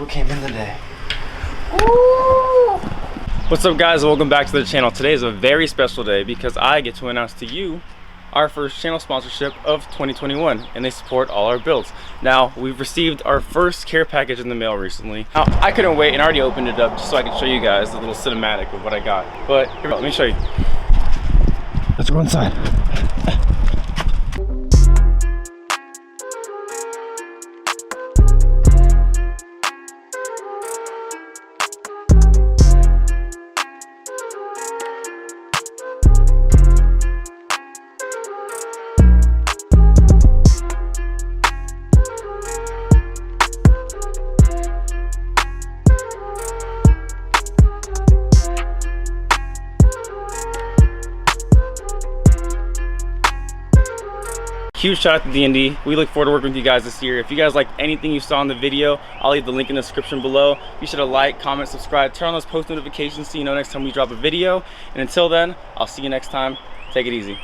Who came in the day? Woo! What's up, guys? Welcome back to the channel. Today is a very special day because I get to announce to you our first channel sponsorship of 2021, and they support all our builds. Now, we've received our first care package in the mail recently. Now, I couldn't wait and already opened it up just so I could show you guys the little cinematic of what I got. But here we go, let me show you. Let's go inside. Huge shout out to DND. We look forward to working with you guys this year. If you guys like anything you saw in the video, I'll leave the link in the description below. Be sure to like, comment, subscribe, turn on those post notifications so you know next time we drop a video. And until then, I'll see you next time. Take it easy.